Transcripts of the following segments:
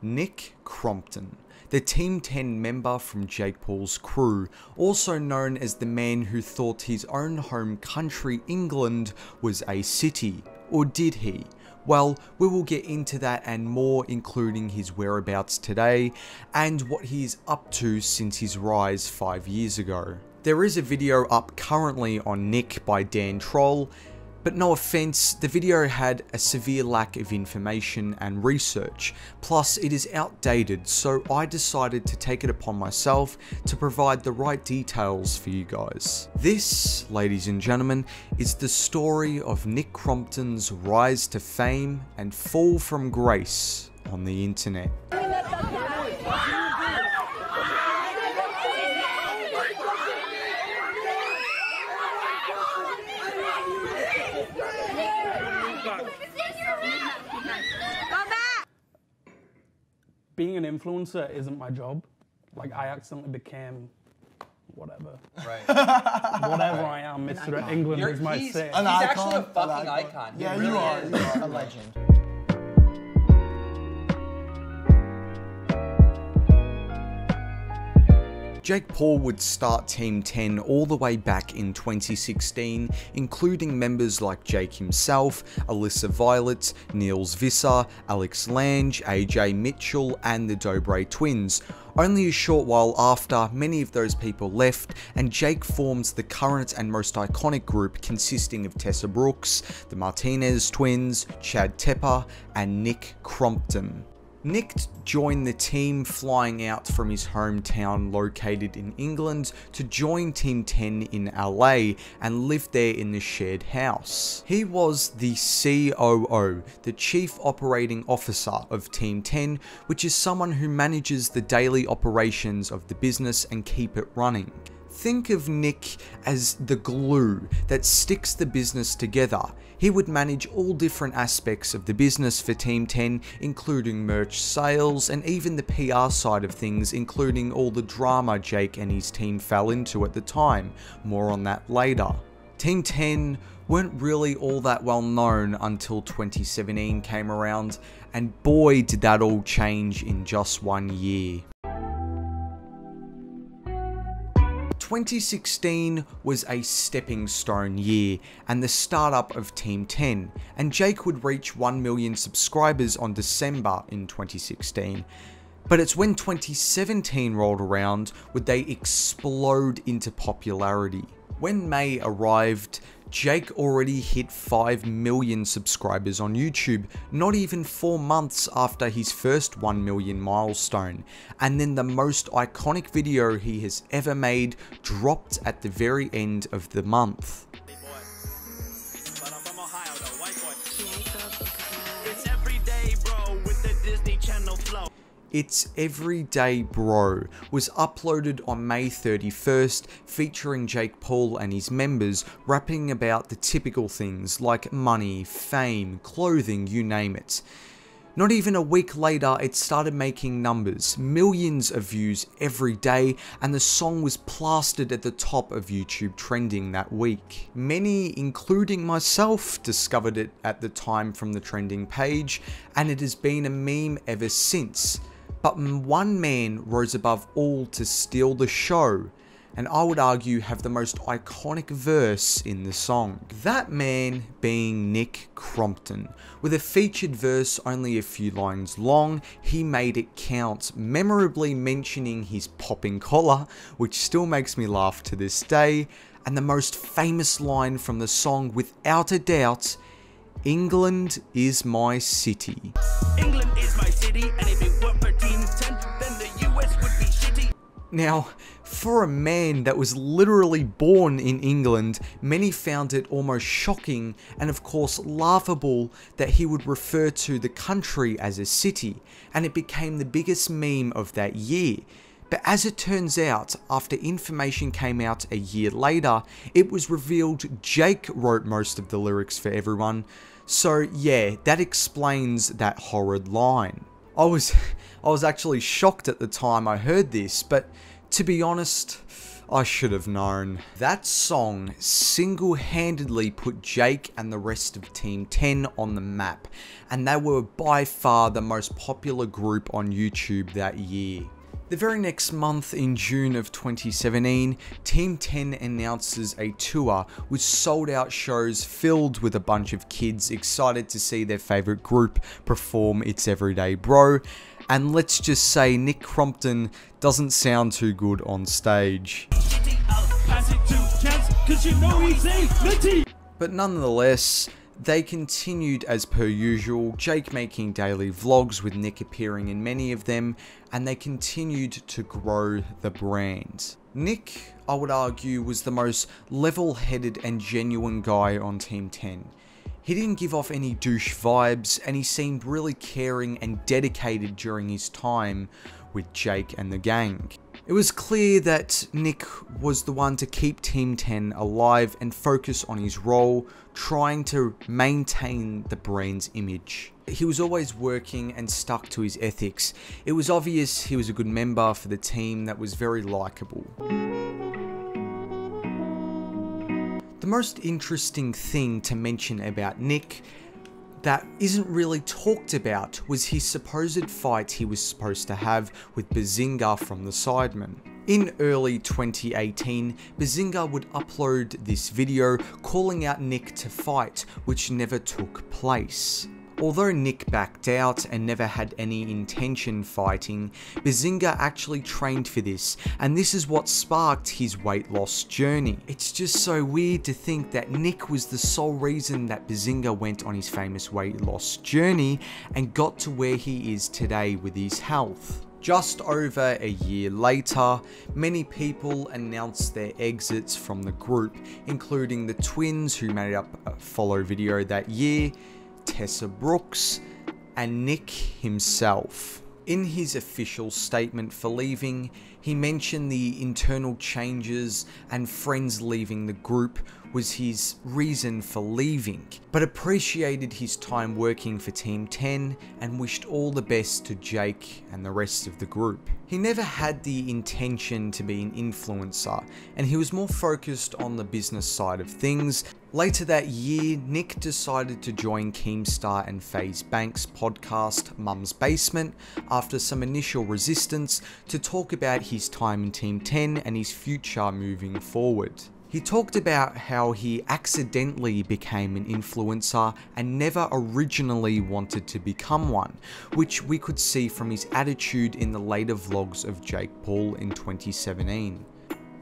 Nick Crompton, the Team 10 member from Jake Paul's crew, also known as the man who thought his own home country, England, was a city. Or did he? Well, we will get into that and more, including his whereabouts today, and what he is up to since his rise 5 years ago. There is a video up currently on Nick by Dan Troll, but no offense, the video had a severe lack of information and research, plus it is outdated, so I decided to take it upon myself to provide the right details for you guys. This, ladies and gentlemen, is the story of Nick Crompton's rise to fame and fall from grace on the internet. Being an influencer isn't my job. Like, I accidentally became whatever. Right. Whatever I am, Mr. England is my say. He's actually a fucking icon. Yeah, really you are. is. You are a legend. Jake Paul would start Team 10 all the way back in 2016, including members like Jake himself, Alyssa Violet, Niels Visser, Alex Lange, AJ Mitchell, and the Dobre twins. Only a short while after, many of those people left, and Jake forms the current and most iconic group consisting of Tessa Brooks, the Martinez twins, Chad Tepper, and Nick Crompton. Nick joined the team flying out from his hometown located in England to join Team 10 in LA and live there in the shared house. He was the COO, the Chief Operating Officer of Team 10, which is someone who manages the daily operations of the business and keep it running. Think of Nick as the glue that sticks the business together. He would manage all different aspects of the business for Team 10, including merch sales and even the PR side of things, including all the drama Jake and his team fell into at the time. More on that later. Team 10 weren't really all that well known until 2017 came around, and boy did that all change in just 1 year. 2016 was a stepping stone year and the startup of Team 10, and Jake would reach 1 million subscribers on December in 2016. But it's when 2017 rolled around would they explode into popularity. When May arrived, Jake already hit 5 million subscribers on YouTube, not even 4 months after his first 1 million milestone, and then the most iconic video he has ever made dropped at the very end of the month. It's Everyday Bro was uploaded on May 31st, featuring Jake Paul and his members rapping about the typical things like money, fame, clothing, you name it. Not even a week later, it started making numbers, millions of views every day, and the song was plastered at the top of YouTube trending that week. Many, including myself, discovered it at the time from the trending page, and it has been a meme ever since. But one man rose above all to steal the show, and I would argue have the most iconic verse in the song. That man being Nick Crompton. With a featured verse only a few lines long, he made it count, memorably mentioning his popping collar, which still makes me laugh to this day, and the most famous line from the song without a doubt, "England is my city." England is my city, and if it weren't for Team 10, then the US would be shitty. Now, for a man that was literally born in England, many found it almost shocking and of course laughable that he would refer to the country as a city, and it became the biggest meme of that year. But as it turns out, after information came out a year later, it was revealed Jake wrote most of the lyrics for everyone. So yeah, that explains that horrid line. I was actually shocked at the time I heard this, but to be honest, I should have known. That song single-handedly put Jake and the rest of Team 10 on the map, and they were by far the most popular group on YouTube that year. The very next month, in June of 2017, Team 10 announces a tour with sold out shows filled with a bunch of kids excited to see their favourite group perform It's Everyday Bro, and let's just say Nick Crompton doesn't sound too good on stage. But nonetheless, they continued as per usual, Jake making daily vlogs with Nick appearing in many of them, and they continued to grow the brand. Nick, I would argue, was the most level-headed and genuine guy on Team 10. He didn't give off any douche vibes, and he seemed really caring and dedicated during his time with Jake and the gang. It was clear that Nick was the one to keep Team 10 alive and focus on his role, trying to maintain the brand's image. He was always working and stuck to his ethics. It was obvious he was a good member for the team that was very likable. The most interesting thing to mention about Nick that isn't really talked about was his supposed fight he was supposed to have with Bazinga from the Sidemen. In early 2018, Bazinga would upload this video calling out Nick to fight, which never took place. Although Nick backed out and never had any intention fighting, Bazinga actually trained for this, and this is what sparked his weight loss journey. It's just so weird to think that Nick was the sole reason that Bazinga went on his famous weight loss journey and got to where he is today with his health. Just over a year later, many people announced their exits from the group, including the twins who made up a follow video that year, Tessa Brooks, and Nick himself. In his official statement for leaving, he mentioned the internal changes and friends leaving the group was his reason for leaving, but appreciated his time working for Team 10 and wished all the best to Jake and the rest of the group. He never had the intention to be an influencer, and he was more focused on the business side of things. Later that year, Nick decided to join Keemstar and FaZe Banks' podcast Mum's Basement after some initial resistance to talk about his time in Team 10 and his future moving forward. He talked about how he accidentally became an influencer and never originally wanted to become one, which we could see from his attitude in the later vlogs of Jake Paul in 2017.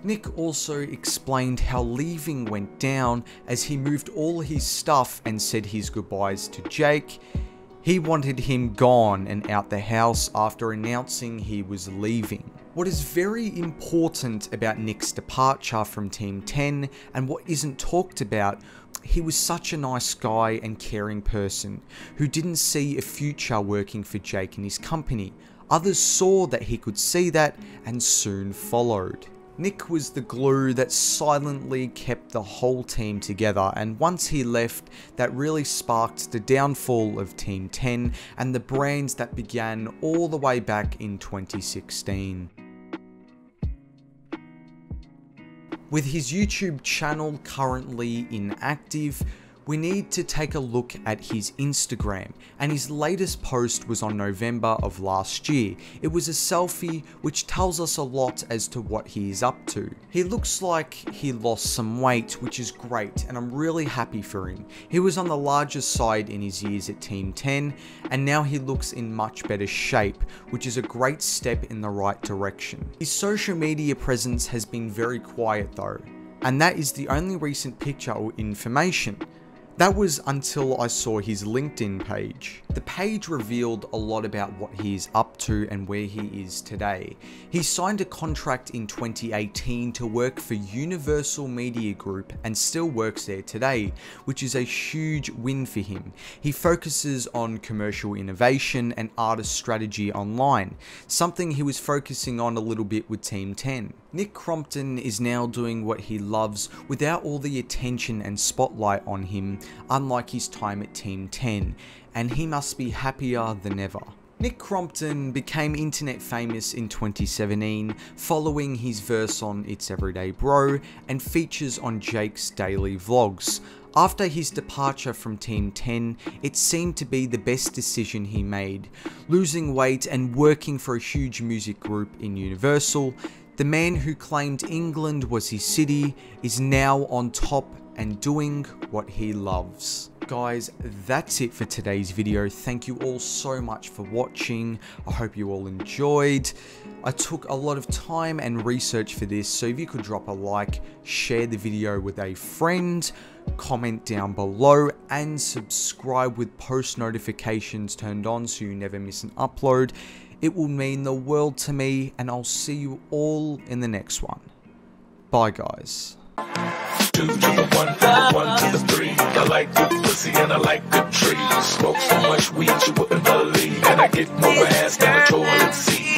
Nick also explained how leaving went down as he moved all his stuff and said his goodbyes to Jake. He wanted him gone and out the house after announcing he was leaving. What is very important about Nick's departure from Team 10 and what isn't talked about, he was such a nice guy and caring person who didn't see a future working for Jake and his company. Others saw that he could see that and soon followed. Nick was the glue that silently kept the whole team together, and once he left, that really sparked the downfall of Team 10 and the brands that began all the way back in 2016. With his YouTube channel currently inactive, we need to take a look at his Instagram, and his latest post was on November of last year. It was a selfie which tells us a lot as to what he is up to. He looks like he lost some weight, which is great, and I'm really happy for him. He was on the larger side in his years at Team 10, and now he looks in much better shape, which is a great step in the right direction. His social media presence has been very quiet though, and that is the only recent picture or information. That was until I saw his LinkedIn page. The page revealed a lot about what he is up to and where he is today. He signed a contract in 2018 to work for Universal Media Group and still works there today, which is a huge win for him. He focuses on commercial innovation and artist strategy online, something he was focusing on a little bit with Team 10. Nick Crompton is now doing what he loves without all the attention and spotlight on him, unlike his time at Team 10, and he must be happier than ever. Nick Crompton became internet famous in 2017 following his verse on It's Everyday Bro and features on Jake's daily vlogs. After his departure from Team 10, it seemed to be the best decision he made. Losing weight and working for a huge music group in Universal, the man who claimed England was his city is now on top and doing what he loves. Guys, that's it for today's video. Thank you all so much for watching. I hope you all enjoyed. I took a lot of time and research for this, so if you could drop a like, share the video with a friend, comment down below, and subscribe with post notifications turned on so you never miss an upload. It will mean the world to me, and I'll see you all in the next one. Bye, guys. 2 to the 1 to the 3. I like good pussy and I like good trees. Smoke so much weed you wouldn't believe, and I get more ass than a toilet seat.